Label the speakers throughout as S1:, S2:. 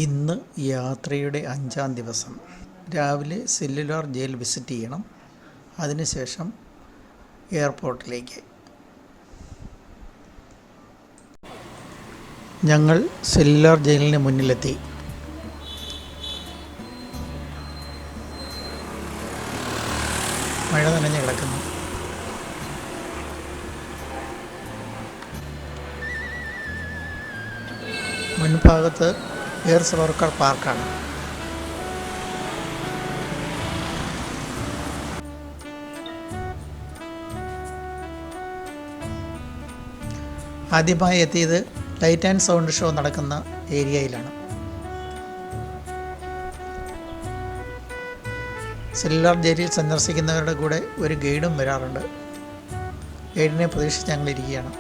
S1: ഇന്ന് യാത്രയുടെ 5-ാം ദിവസം. രാവിലെ സെല്ലുലാർ ജയിൽ വിസിറ്റ് ചെയ്യണം. അതിനുശേഷം എയർപോർട്ടിലേക്ക്. ഞങ്ങൾ സെല്ലുലാർ ജയിലിന് മുന്നിലെത്തി. മഴ നനഞ്ഞ് കിടക്കുന്നു. മുൻഭാഗത്ത് എയർ സവർക്കർ പാർക്കാണ്. ആദ്യമായി എത്തിയത് ലൈറ്റ് ആൻഡ് സൗണ്ട് ഷോ നടക്കുന്ന ഏരിയയിലാണ്. സെല്ലുലാർ ജയിലിൽ സന്ദർശിക്കുന്നവരുടെ കൂടെ ഒരു ഗൈഡും വരാറുണ്ട്. ഗൈഡിനെ പ്രതീക്ഷിച്ച് ഞങ്ങളിരിക്കുകയാണ്.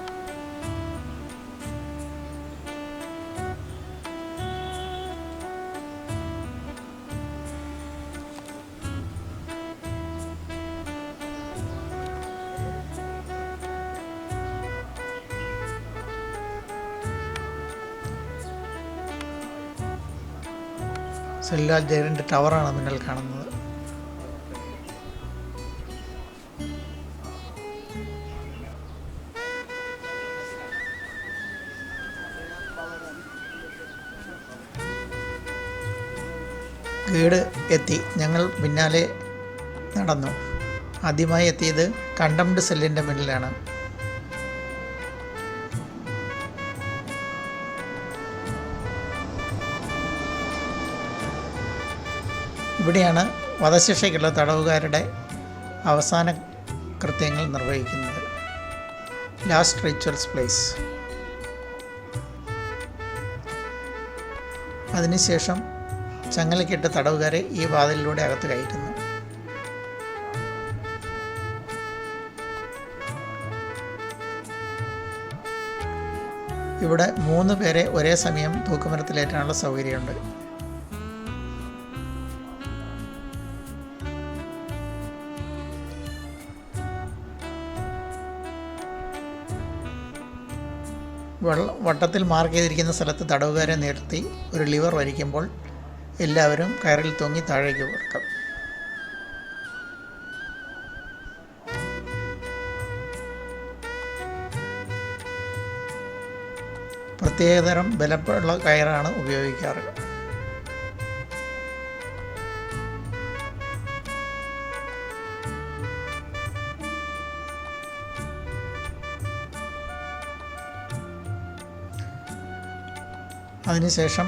S1: സെല്ലുലാർ ജയിലിൻ്റെ ടവറാണ് മുന്നിൽ കാണുന്നത്. ഗൈഡ് എത്തി. ഞങ്ങൾ പിന്നാലെ നടന്നു. ആദ്യമായി എത്തിയത് കണ്ടംപ്റ്റ് സെല്ലിൻ്റെ മുന്നിലാണ്. ഇവിടെയാണ് വധശിക്ഷയ്ക്കുള്ള തടവുകാരുടെ അവസാന കൃത്യങ്ങൾ നിർവഹിക്കുന്നത്. Last rituals place. അതിനുശേഷം ചങ്ങലക്കിട്ട് തടവുകാരെ ഈ വാതിലിലൂടെ അകത്ത് കയറ്റുന്നു. ഇവിടെ 3 പേരെ ഒരേ സമയം തൂക്കുമരത്തിലേറ്റാനുള്ള സൗകര്യമുണ്ട്. വട്ടത്തിൽ മാർക്ക് ചെയ്തിരിക്കുന്ന സ്ഥലത്ത് തടവുകാരെ നിർത്തി ഒരു ലിവർ വലിക്കുമ്പോൾ എല്ലാവരും കയറിൽ തൂങ്ങി താഴേക്ക് കൊടുക്കും. പ്രത്യേകതരം ബലമുള്ള കയറാണ് ഉപയോഗിക്കാറ്. അതിനുശേഷം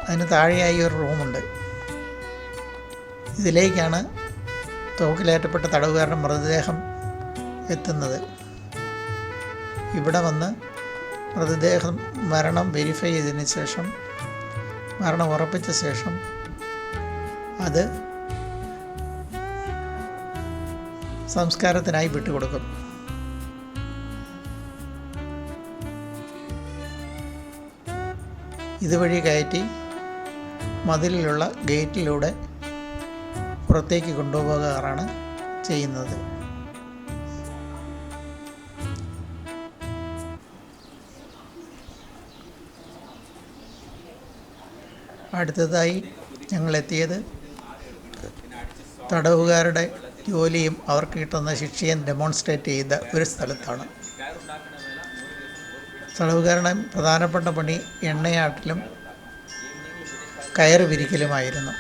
S1: അതിന് താഴെയായി ഒരു റൂമുണ്ട്. ഇതിലേക്കാണ് തോക്കിലേറ്റപ്പെട്ട തടവുകാരുടെ മൃതദേഹം എത്തുന്നത്. ഇവിടെ വന്ന് മൃതദേഹം മരണം വെരിഫൈ ചെയ്തതിന് ശേഷം, മരണം ഉറപ്പിച്ച ശേഷം അത് സംസ്കാരത്തിനായി വിട്ടുകൊടുക്കും. ഇതുവഴി കയറ്റി മതിലിലുള്ള ഗേറ്റിലൂടെ പുറത്തേക്ക് കൊണ്ടുപോകാറാണ് ചെയ്യുന്നത്. അടുത്തതായി ഞങ്ങളെത്തിയത് തടവുകാരുടെ ജോലിയും അവർക്ക് കിട്ടുന്ന ശിക്ഷയും ഡെമോൺസ്ട്രേറ്റ് ചെയ്ത ഒരു സ്ഥലത്താണ്. തടവുകാരുടെ പ്രധാനപ്പെട്ട പണി എണ്ണയാട്ടലും കയറ് വിരിക്കലുമായിരുന്നു.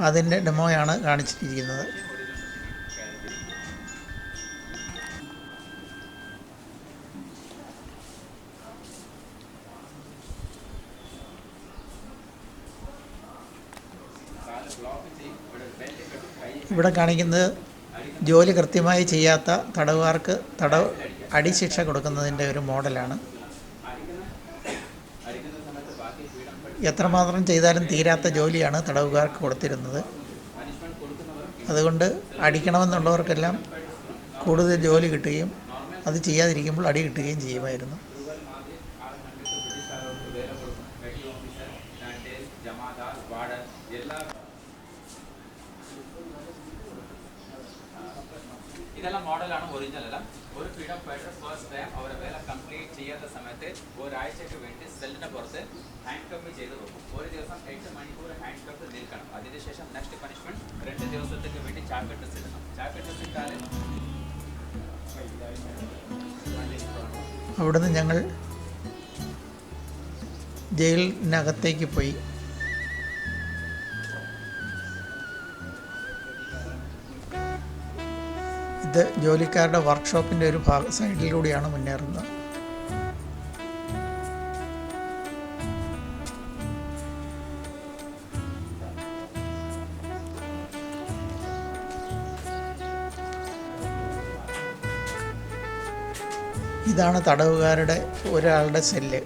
S1: അതിൻ്റെ ഡെമോയാണ് കാണിച്ചിരിക്കുന്നത്. ഇവിടെ കാണിക്കുന്നത് ജോലി കൃത്യമായി ചെയ്യാത്ത തടവുകാർക്ക് അടിശിക്ഷ കൊടുക്കുന്നതിൻ്റെ ഒരു മോഡലാണ്. എത്രമാത്രം ചെയ്താലും തീരാത്ത ജോലിയാണ് തടവുകാർക്ക് കൊടുത്തിരുന്നത്. അതുകൊണ്ട് അടിക്കണമെന്നുള്ളവർക്കെല്ലാം കൂടുതൽ ജോലി കിട്ടുകയും അത് ചെയ്യാതിരിക്കുമ്പോൾ അടി കിട്ടുകയും ചെയ്യുമായിരുന്നു.
S2: ಇದೆಲ್ಲ ಮಾಡೆಲ್ ആണ് ഒറിജിനൽ അല്ല. ഒരു ഫ്രീഡം ഫൈറ്റർ ഫസ്റ്റ് ടൈം അവരെ വേല കംപ്ലീറ്റ് ചെയ്യാത്ത സമയത്ത് ഒരാഴ്ചയ്ക്ക് വേണ്ടി സെല്ലിന് പുറത്ത് ഹാൻഡ് കപ്പ് ചെയ്ത് വെക്കും. ഒരു ദിവസം 8 മണിക്കൂർ ഹാൻഡ് കപ്പ് നിൽക്കണം. അതിനുശേഷം നെക്സ്റ്റ് പണിഷ്മെന്റ് 2 ദിവസത്തേക്ക് വേണ്ടി ചാക്ക് ഡ്രസ് ഇടണം. ചാക്ക് ഡ്രസ് ഇട്ടാൽ
S1: അവിടുന്ന് ഞങ്ങൾ ജയിലിനകത്തേക്ക് പോയി. ഇത് ജോലിക്കാരുടെ വർക്ക്ഷോപ്പിൻ്റെ ഒരു സൈഡിലൂടെയാണ് മുന്നേറുന്നത്. ഇതാണ് തടവുകാരുടെ ഒരാളുടെ സെല്ല്.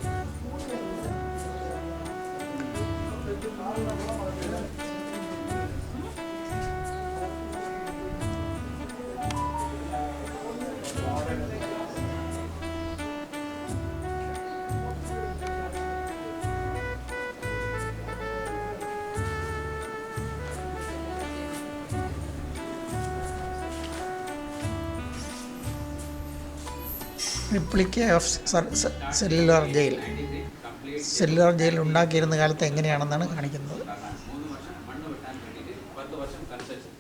S1: റിപ്ലിക്ക ഓഫ് സെല്ലുലാർ ജയിൽ. സെല്ലുലാർ ജയിൽ ഉണ്ടാക്കിയിരുന്ന കാലത്ത് എങ്ങനെയാണെന്നാണ് കാണിക്കുന്നത്.
S2: 3 വർഷം മണ്ണ് വെട്ടാൻ വേണ്ടിയിട്ട് 10 വർഷം കൺസ്ട്രക്ഷൻ.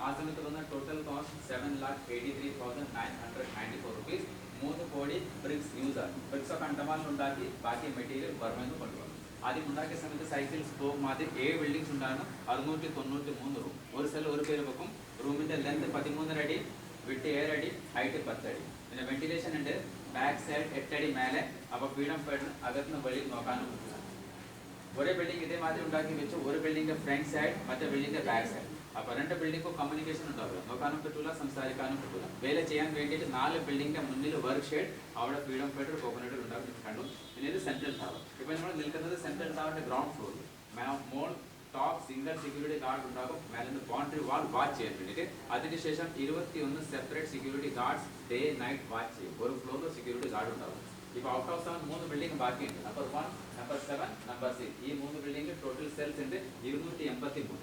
S2: ആ സമയത്ത് വന്ന ടോട്ടൽ കോസ്റ്റ് 7,83,994 rupees. 3 കോടി ബ്രിക്സ് യൂസ് ആണ്. ബ്രിക്സ് ഒക്കെ അണ്ടമാനിൽ ഉണ്ടാക്കി ബാക്കി മെറ്റീരിയൽ ബർമയിൽ കൊണ്ടുവന്നു. ആദ്യം ഉണ്ടാക്കിയ സമയത്ത് സൈക്കിൾ സ്പോക്ക് മാതിരി 7 ബിൽഡിങ്സ് ഉണ്ടായിരുന്നു. 693 റൂം. ഒരു സെൽ ഒരു പേര് വെക്കും. റൂമിന്റെ ലെന്ത് 13 അടി, വിട്ട് 7 അടി, ഹൈറ്റ് 10 അടി. പിന്നെ വെന്റിലേഷൻ ഉണ്ട്. ബാക്ക് സൈഡ് 8 അടി മേലെ. അപ്പോൾ ഫ്രീഡം ഫൈറ്ററിന് അകത്തുനിന്ന് വെളിയിൽ നോക്കാനും പറ്റില്ല. ഒരേ ബിൽഡിംഗ് ഇതേമാതിരി ഉണ്ടാക്കി വെച്ചു. ഒരു ബിൽഡിംഗ് ഫ്രണ്ട് സൈഡ്, മറ്റേ ബിൽഡിംഗ് ബാക്ക് സൈഡ്. അപ്പോൾ 2 ബിൽഡിംഗും കമ്മ്യൂണിക്കേഷൻ ഉണ്ടാവില്ല. നോക്കാനും പറ്റില്ല, സംസാരിക്കാനും പറ്റില്ല. വേല ചെയ്യാൻ വേണ്ടിയിട്ട് 4 ബിൽഡിംഗിന്റെ മുന്നിൽ വർക്ക് ഷെയ്ഡ് അവിടെ ഫ്രീഡം ഫൈറ്റർ കോക്കനട്ട് ഉണ്ടാക്കി കണ്ടു. പിന്നെ ഇത് സെൻട്രൽ ടവർ. ഇപ്പോൾ നമ്മൾ നിൽക്കുന്നത് സെൻട്രൽ ടവറിന്റെ ഗ്രൗണ്ട് ഫ്ലോറിൽ. മോൾ ടോപ്പ് സിംഗിൾ സെക്യൂരിറ്റി ഗാർഡ് ഉണ്ടാകും. മേലെ ബൗണ്ടറി വാൾ വാച്ച് ചെയ്യാൻ വേണ്ടിയിട്ട്. അതിനുശേഷം 21 separate security guards day night watch ചെയ്യും. ഒരു ഫ്ലോറിൽ സെക്യൂരിറ്റി ഗാർഡ് ഉണ്ടാകും. ഇപ്പോൾ ഔട്ട് ഓഫ് 7 3 ബിൽഡിംഗ് ബാക്കിയുണ്ട്. Number 1, number 7, number 6. ഈ 3 ബിൽഡിംഗ് ടോട്ടൽ സെൽസ് ഉണ്ട് 283.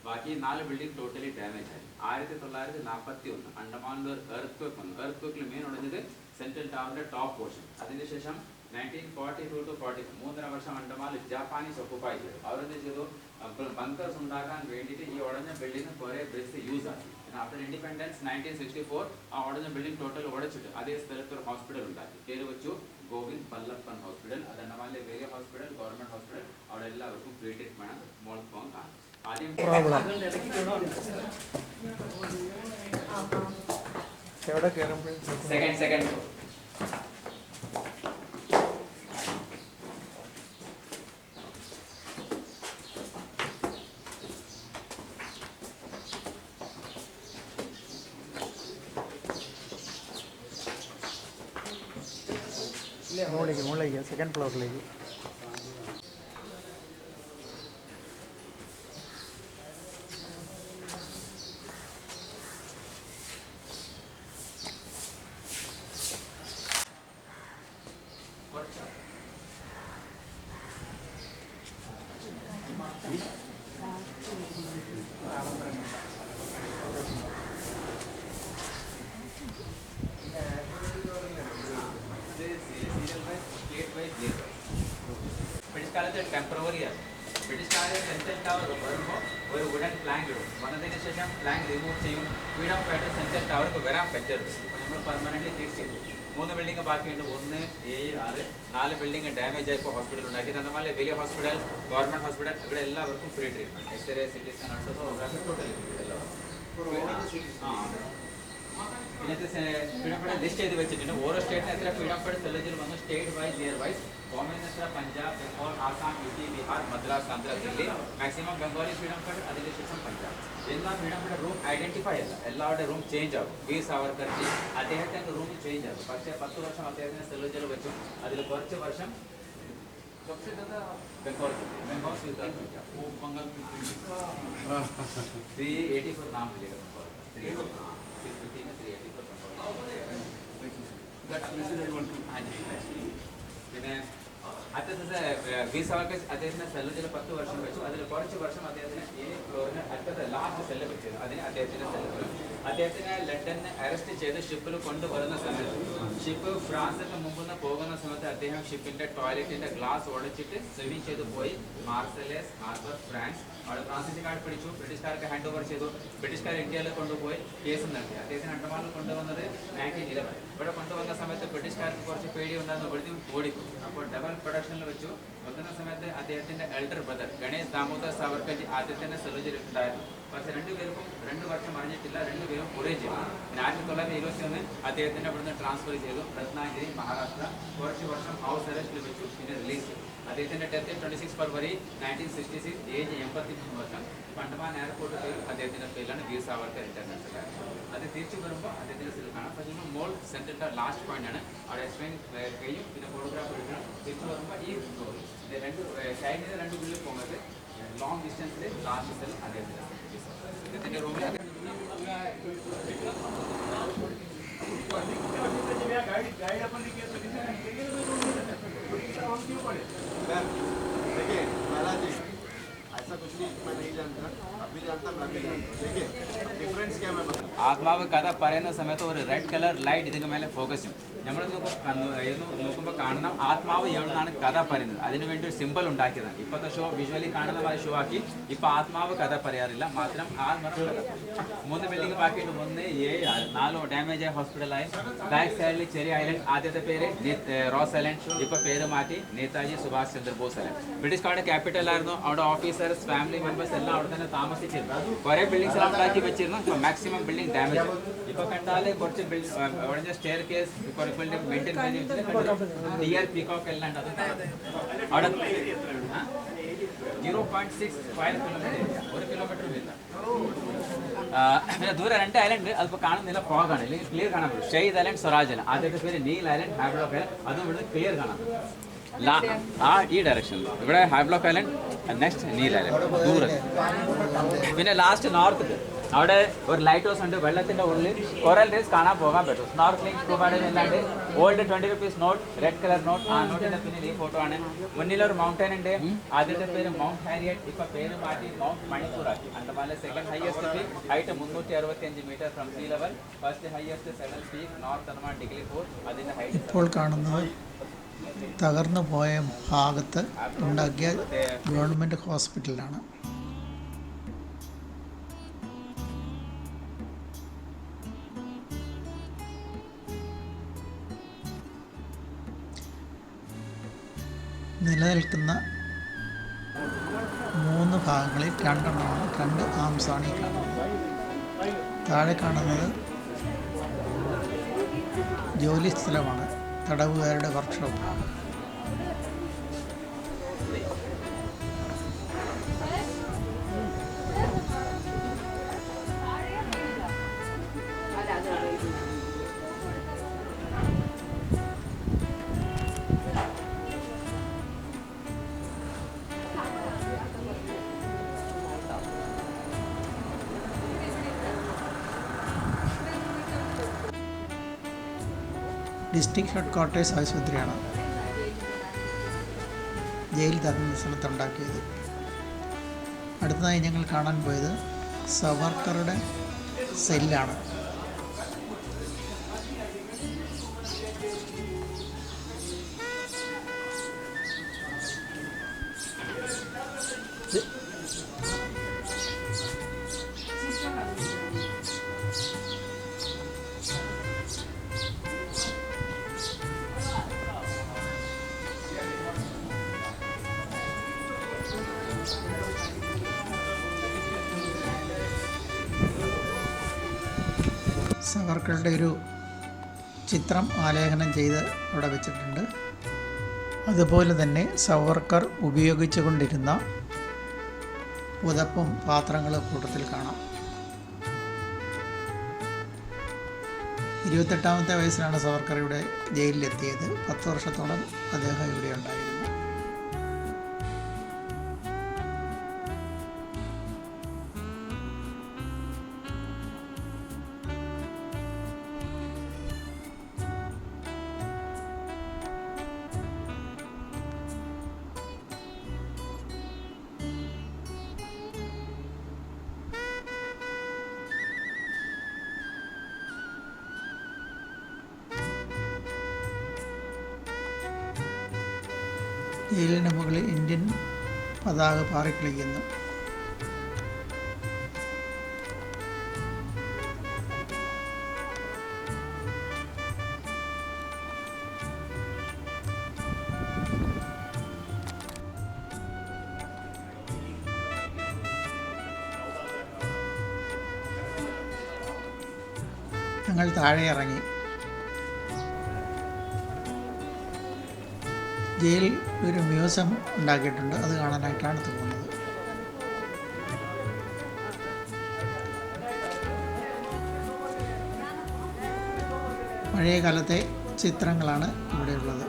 S2: ബാക്കി 4 ബിൽഡിംഗ് ടോട്ടലി ഡാമേജ് ആയി. 1941 അണ്ടമാനിൽ എർത്ത് വന്നു. എർത്ത് മെയിൻ ഉടഞ്ഞത് സെൻട്രൽ ടവറിന്റെ ടോപ്പ് പോർഷൻ. അതിനുശേഷം 1942 to 45 3.5 വർഷം അണ്ടമാനിൽ ജാപ്പാനീസ് ഒക്കുപ്പൈ ചെയ്തു. അവരെന്ത് ചെയ്തു? ബങ്കേഴ്സ് ഉണ്ടാക്കാൻ വേണ്ടിയിട്ട് ഈ ഉടഞ്ഞ ബിൽഡിംഗ് കുറേ ബ്രിക്സ് യൂസ് ആക്കി. ആഫ്റ്റർ ഇൻഡിപെൻഡൻസ് 1964 ആ ഉടഞ്ഞ ബിൽഡിംഗ് ടോട്ടൽ ഉടച്ചിട്ട് അതേ സ്ഥലത്ത് ഒരു ഹോസ്പിറ്റൽ ഉണ്ടാക്കി. പേര് വെച്ചു ഗോവിന്ദ് ബല്ലപ്പൻ ഹോസ്പിറ്റൽ. അത് അണ്ടമാനിലെ വലിയ ഹോസ്പിറ്റൽ, ഗവൺമെന്റ് ഹോസ്പിറ്റൽ. അവിടെ എല്ലാവർക്കും ഫ്രീ ട്രീറ്റ്മെന്റ് മോൾ പോകാൻ കാണും. ആദ്യം സെക്കൻഡ്
S1: മുകളിലേക്ക് സെക്കൻഡ് ഫ്ലോറിലേക്ക്.
S2: ബ്രിട്ടീഷ് കാലത്ത് ടെമ്പററിയാണ്. ബ്രിട്ടീഷ് കാലത്ത് സെൻട്രൽ ടവർ വരുമ്പോൾ ഒരു വുഡൻ പ്ലാങ്ക് ഇടും. വന്നതിന് ശേഷം പ്ലാങ്ക് റിമൂവ് ചെയ്യും. ഫ്രീഡം ഫൈറ്റർ സെൻട്രൽ ടവർക്ക് വരാൻ പറ്റരുത്. അപ്പോൾ നമ്മൾ പെർമനൻ്റ്ലി ഫിക്സ് ചെയ്തു. 3 ബിൽഡിംഗ് ബാക്കിയുണ്ട്. 1, 7, 6. 4 ബിൽഡിംഗ് ഡാമേജ് ആയപ്പോൾ ഹോസ്പിറ്റൽ ഉണ്ടാക്കി. അതുപോലെ വലിയ ഹോസ്പിറ്റൽ, ഗവൺമെന്റ് ഹോസ്പിറ്റൽ, ഇവിടെ എല്ലാവർക്കും free treatment. X-ray, CT scan, ultrasonography totally ഇതിനകത്ത് ലിസ്റ്റ് ചെയ്ത് വെച്ചിട്ടുണ്ട്. ഓരോ സ്റ്റേറ്റിന് എത്ര ഫ്രീഡം ഫൈറ്റർ സെല്ലുകൾ വന്നു, state wise, year wise. Common എത്ര Punjab, Bengal, Assam, UP, Bihar, Madras, Andhra, Delhi. Maximum Bengali freedom fighter, അതിനുശേഷം പഞ്ചാബ്. എന്നാൽ ഫ്രീഡം ഫൈറ്റർ റൂം ഐഡന്റിഫൈ അല്ല. എല്ലാവരുടെ റൂം ചേഞ്ച് ആകും. വീർ സാവർക്കർജി അദ്ദേഹത്തിൻ്റെ റൂം ചേഞ്ച് ആകും. പക്ഷേ 10 വർഷം അദ്ദേഹത്തിന് സെല്ലുകൾ വെച്ചു. അതിൽ കുറച്ച് വർഷം बंगाल 384 नाम मिलेगा പിന്നെ അദ്ദേഹത്തിന് വി സാവർക്കർ അദ്ദേഹത്തിന് സെല്ലുകൾ 10 വർഷം വെച്ചു. അതിൽ കുറച്ച് വർഷം അദ്ദേഹത്തിന് ഈ ഫ്ലോറിന് അടുത്തത് ലാസ്റ്റ് സെല്ല് വെച്ചത്. അതിന് അദ്ദേഹത്തിന്റെ സെല്ലുകൾ അദ്ദേഹത്തിനെ ലണ്ടനിൽ അറസ്റ്റ് ചെയ്ത് ഷിപ്പിൽ കൊണ്ടുവരുന്ന സമയത്ത് ഷിപ്പ് ഫ്രാൻസിന് മുമ്പ് പോകുന്ന സമയത്ത് അദ്ദേഹം ഷിപ്പിന്റെ ടോയ്ലറ്റിന്റെ ഗ്ലാസ് ഉടച്ചിട്ട് സ്വിമ്മിങ് ചെയ്ത് പോയി മാർസലേസ് ഹാർബർ ഫ്രാൻസ് അവിടെ ഫ്രാൻസിസുകാർ പിടിച്ചു, ബ്രിട്ടീഷുകാർക്ക് ഹാൻഡ് ഓവർ ചെയ്തു. ബ്രിട്ടീഷുകാർ ഇന്ത്യയിൽ കൊണ്ടുപോയി കേസ് നടത്തി. അദ്ദേഹത്തിന് അണ്ടമാനിൽ കൊണ്ടുവന്നത് 1911. ഇവിടെ കൊണ്ടുവന്ന സമയത്ത് ബ്രിട്ടീഷുകാർക്ക് കുറച്ച് പേടി ഉണ്ടായിരുന്നു, വെറുതെ ഓടിക്കും. അപ്പോൾ ഡബിൾ പ്രൊഡക്ഷനിൽ വെച്ചു വെക്കുന്ന സമയത്ത് അദ്ദേഹത്തിന്റെ എൽഡർ ബ്രദർ ഗണേഷ് ദാമോദർ സാവർക്കർജി ആദ്യത്തെ സർജറി ഉണ്ടായിരുന്നു. പക്ഷെ രണ്ടുപേർക്കും 2 വർഷം അറിഞ്ഞിട്ടില്ല, രണ്ടുപേരും ഒരേ ചെയ്തു. 1921 അദ്ദേഹത്തിന്റെ അവിടുന്ന് ട്രാൻസ്ഫർ ചെയ്തു രത്നാഗിരി മഹാരാഷ്ട്ര. കുറച്ച് വർഷം ഹൗസ് അറസ്റ്റിൽ വെച്ചു, പിന്നെ റിലീസ് ചെയ്തു. അദ്ദേഹത്തിന്റെ ഡെത്ത് 26 ഫെബ്രുവരി 1966, ഏജ് 83 വർഷം. അണ്ടമാൻ എയർപോർട്ട് പേര് അദ്ദേഹത്തിന്റെ പേരിലാണ്, വീർ സാവർക്കർ ഇന്റർനാഷണൽ എയർപോർട്ട്. അത് തിരിച്ചു വരുമ്പോൾ അദ്ദേഹത്തിന്റെ സ്ഥിതി കാണാം. പക്ഷേ മോൾ സെന്ററിന്റെ ലാസ്റ്റ് പോയിന്റ് ആണ്, അവിടെ എക്സ്പ്ലെയിൻ കഴിയും, പിന്നെ ഫോട്ടോഗ്രാഫ് എടുക്കണം. തിരിച്ചു വരുമ്പോൾ ഈ രണ്ട് സൈഡിൽ 2 ഉള്ളിൽ പോകുന്നത് ലോങ് ഡിസ്റ്റൻസിൽ ലാസ്റ്റ് സെൽ അദ്ദേഹത്തിന്റെ റൂമിൽ
S3: देखिए महाराज जी ऐसा कुछ नहीं मैं नहीं जानता, अभी जानता मैं भी जानता. देखिए डिफरेंस क्या मैं बता.
S2: ആത്മാവ് കഥ പറയുന്ന സമയത്ത് ഒരു റെഡ് കളർ ലൈറ്റ് ഇതിന് മേലെ ഫോക്കസ് ചെയ്യും. നമ്മൾ നോക്കുമ്പോൾ കാണുന്ന ആത്മാവ് എവിടുന്നാണ് കഥ പറയുന്നത്, അതിനുവേണ്ടി ഒരു സിമ്പിൾ ഉണ്ടാക്കിയതാണ്. ഇപ്പോഴത്തെ ഷോ വിഷ്വലി കാണുന്ന പോലെ ഷോ ആക്കി. ഇപ്പൊ ആത്മാവ് കഥ പറയാറില്ല, മാത്രം ആത്മാവ് കഥ. 3 ബിൽഡിംഗ് ബാക്കിയിട്ട് 1, 7, 4 ഡാമേജ് ആയ ഹോസ്പിറ്റലായി. ബാക്ക് സൈഡിൽ ചെറിയ ഐലൻഡ്, ആദ്യത്തെ പേര് റോസ് ഐലൻഡ്, ഇപ്പൊ പേര് മാറ്റി നേതാജി സുഭാഷ് ചന്ദ്രബോസ് ഐലൻഡ്. ബ്രിട്ടീഷുകാരുടെ ക്യാപിറ്റൽ ആയിരുന്നു. അവിടെ ഓഫീസേഴ്സ്, ഫാമിലി മെമ്പേഴ്സ് എല്ലാം അവിടെ തന്നെ താമസിച്ചിരുന്നു. കുറെ ബിൽഡിംഗ്സ് എല്ലാം ഉണ്ടാക്കി വെച്ചിരുന്നു. ഇപ്പൊ മാക്സിമം ബിൽഡിംഗ് ഡാമേജ്. ഇപ്പൊ കണ്ടാല് കുറച്ച് building stair case building maintain ചെയ്ത് ഡിയർ പീകോക്ക് എല്ലാം ഉണ്ട്. അത് അവിടെ 0.6 സ്ക്വയർ കിലോമീറ്റർ ഏരിയ, 1 കിലോമീറ്റർ വരില്ല. പിന്നെ ദൂരെ 2 ഐലൻഡ് അതിപ്പോൾ കാണുന്നില്ല, ഫോഗാണ്, ഇല്ലെങ്കിൽ ക്ലിയർ കാണാൻ പറ്റും. Shahid island, Swaraj island. ആദ്യത്തെ പേര് നീൽ ഐലൻഡ്, ഹാബ്ലോക്ക് ഐലൻഡ്, അതും ഇവിടെ ക്ലിയർ കാണാൻ പറ്റും. ഈ ഡയറക്ഷനിൽ ഇവിടെ ഹാബ്ലോക്ക് ഐലൻഡ്, നെക്സ്റ്റ് നീൽ ഐലൻഡ് ദൂരെ. പിന്നെ ലാസ്റ്റ് നോർത്ത്, അവിടെ ഒരു ലൈറ്റ് ഹൗസ് ഉണ്ട്. വെള്ളത്തിന്റെ ഉള്ളിൽ കൊറൽ റീഫ്സ് കാണാൻ പോകാൻ പറ്റും. സ്നോർക്ലിംഗ്, സ്കൂബ ഡൈവിംഗ് അല്ലാണ്ട് old 20 rupees note, red colour note. ആ നോട്ടിന്റെ പിന്നിൽ ഈ ഫോട്ടോ ആണ്. മുന്നിലൊരു മൗണ്ടൻ ഉണ്ട്, ആദ്യത്തെ പേര് മൗണ്ട് ഹാരിയറ്റ്, ഇപ്പൊ പേര് മാറ്റി മൗണ്ട് മണിപ്പൂർ ആക്കി. അണ്ടമാനിലെ second highest peak, height 365 meter from sea level. First highest saddle peak north Andaman degree 4, അതിന്റെ ഹൈറ്റ്.
S1: ഇപ്പോൾ കാണുന്നത് തകർന്നു പോയ ഭാഗത്ത് ഉണ്ടാക്കിയ ഗവൺമെൻറ് ഹോസ്പിറ്റലാണ്. നിലനിൽക്കുന്ന 3 ഭാഗങ്ങളിൽ 2 എണ്ണമാണ്, 2 ആംസാണ് ഈ കാണുന്നത്. താഴെ കാണുന്നത് ജോലി സ്ഥലമാണ്, തടവുകാരുടെ വർക്ക്ഷോപ്പ്. ഡിസ്ട്രിക്ട് ഹെഡ് ക്വാർട്ടേഴ്സ് ആശുപത്രിയാണ് ജയിൽ തരുന്ന സ്ഥലത്തുണ്ടാക്കിയത്. അടുത്തതായി ഞങ്ങൾ കാണാൻ പോയത് സവർക്കറുടെ സെല്ലാണ്. സവർക്കറുടെ ഒരു ചിത്രം ആലേഖനം ചെയ്ത് അവിടെ വെച്ചിട്ടുണ്ട്. അതുപോലെ തന്നെ സവർക്കർ ഉപയോഗിച്ചു കൊണ്ടിരുന്ന പുതപ്പും പാത്രങ്ങളും കൂട്ടത്തിൽ കാണാം. 28ാമത്തെ വയസ്സിലാണ് സവർക്കർ ഇവിടെ ജയിലിലെത്തിയത്. 10 വർഷത്തോളം അദ്ദേഹം ഇവിടെ ഉണ്ടായിരുന്നു. ജയിലിന് മുകളിൽ ഇന്ത്യൻ പതാക പാറിക്കളിക്കുന്നു. ഞങ്ങൾ താഴെ ഇറങ്ങി. ജയിലിൽ ഒരു മ്യൂസിയം ഉണ്ടാക്കിയിട്ടുണ്ട്, അത് കാണാനായിട്ടാണ് പോകുന്നത്. പഴയ കാലത്തെ ചിത്രങ്ങളാണ് ഇവിടെയുള്ളത്.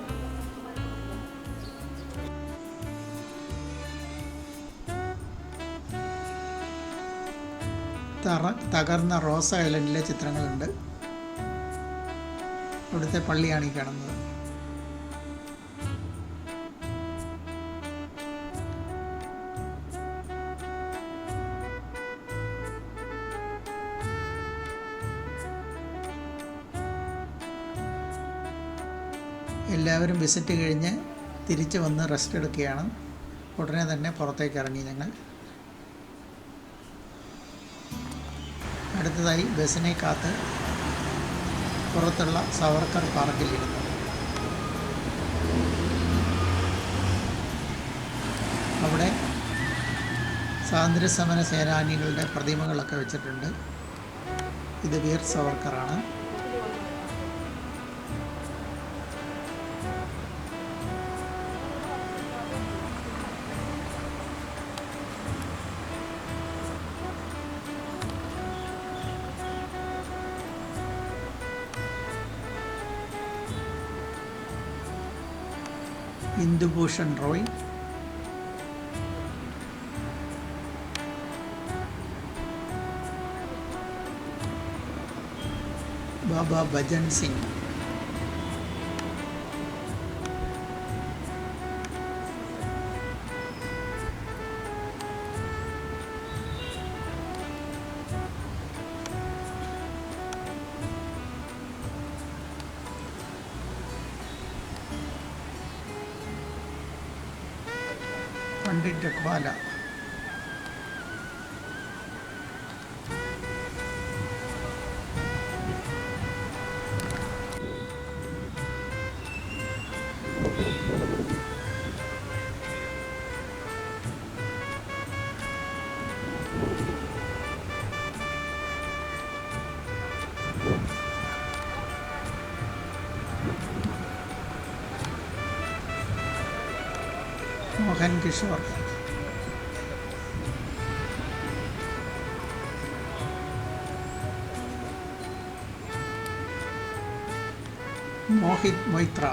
S1: തകർന്ന റോസ് ഐലൻഡിലെ ചിത്രങ്ങളുണ്ട്. ഇവിടുത്തെ പള്ളിയാണ് ഈ കാണുന്നത്. എല്ലാവരും വിസിറ്റ് കഴിഞ്ഞ് തിരിച്ച് വന്ന് റെസ്റ്റ് എടുക്കുകയാണ്. ഉടനെ തന്നെ പുറത്തേക്ക് ഇറങ്ങി ഞങ്ങൾ. അടുത്തതായി ബസ്സിനെ കാത്ത് പുറത്തുള്ള സവർക്കർ പാർക്കിലിരുന്നു. അവിടെ സ്വാതന്ത്ര്യസമര സേനാനികളുടെ പ്രതിമകളൊക്കെ വെച്ചിട്ടുണ്ട്. ഇത് വീർ സവർക്കറാണ്. ഇന്ദുഭൂഷൺ റോയ്, ബാബ ഭജൻ സിംഗ്, പണ്ഡിറ്റ് ഇക്ബാല, മോഹൻ കിഷോർ, മോഹിത് മൊയ്ത്ര,